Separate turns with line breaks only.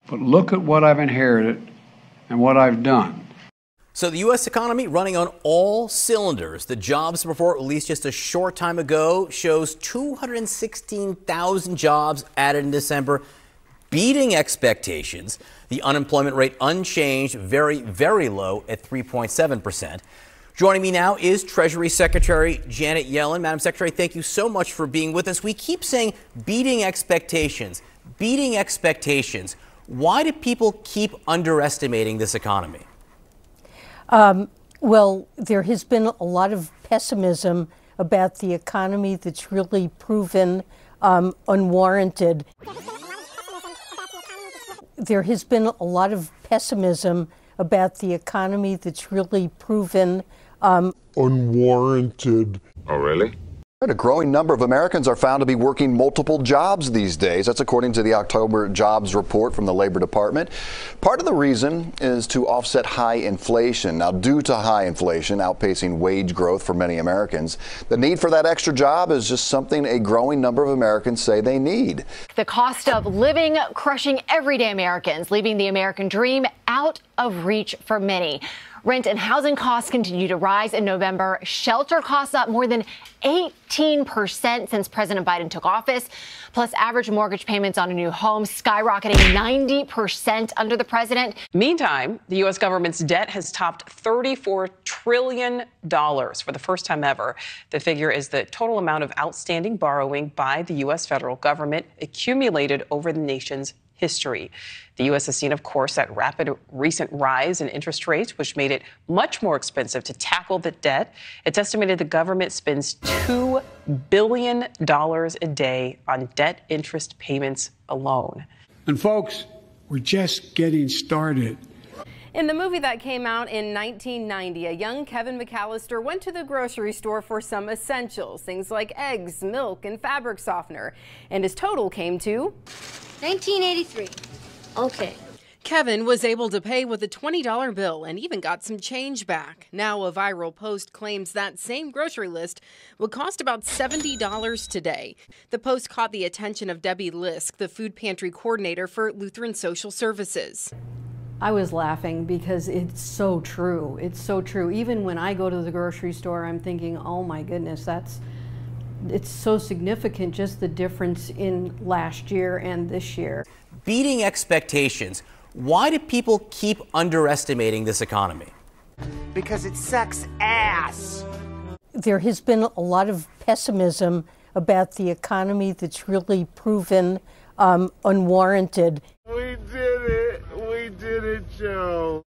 But look at what I've inherited and what I've done.
So the U.S. economy running on all cylinders. The jobs report released just a short time ago shows 216,000 jobs added in December, beating expectations. The unemployment rate unchanged, very, very low at 3.7%. Joining me now is Treasury Secretary Janet Yellen. Madam Secretary, thank you so much for being with us. We keep saying beating expectations, beating expectations. Why do people keep underestimating this economy?
Well, there has been a lot of pessimism about the economy that's really proven unwarranted. There has been a lot of pessimism about the economy that's really proven
unwarranted.
Oh, really?
A growing number of Americans are found to be working multiple jobs these days. That's according to the October jobs report from the Labor Department. Part of the reason is to offset high inflation. Now, due to high inflation outpacing wage growth for many Americans, the need for that extra job is just something a growing number of Americans say they need.
The cost of living crushing everyday Americans, leaving the American dream out of reach for many. Rent and housing costs continue to rise in November. Shelter costs up more than 18% since President Biden took office. Plus, average mortgage payments on a new home skyrocketing 90% under the president.
Meantime, the U.S. government's debt has topped $34 trillion for the first time ever. The figure is the total amount of outstanding borrowing by the U.S. federal government accumulated over the nation's history. The U.S. has seen, of course, that rapid recent rise in interest rates, which made it much more expensive to tackle the debt. It's estimated the government spends $2 billion a day on debt interest payments alone.
And folks, we're just getting started.
In the movie that came out in 1990, a young Kevin McAllister went to the grocery store for some essentials, things like eggs, milk, and fabric softener. And his total came to
1983. Okay.
Kevin was able to pay with a $20 bill and even got some change back. Now a viral post claims that same grocery list would cost about $70 today. The post caught the attention of Debbie Lisk, the food pantry coordinator for Lutheran Social Services.
I was laughing because it's so true. It's so true. Even when I go to the grocery store, I'm thinking, oh my goodness, it's so significant, just the difference in last year and this year.
Beating expectations. Why do people keep underestimating this economy?
Because it sucks ass.
There has been a lot of pessimism about the economy that's really proven unwarranted.
We did it, Joe.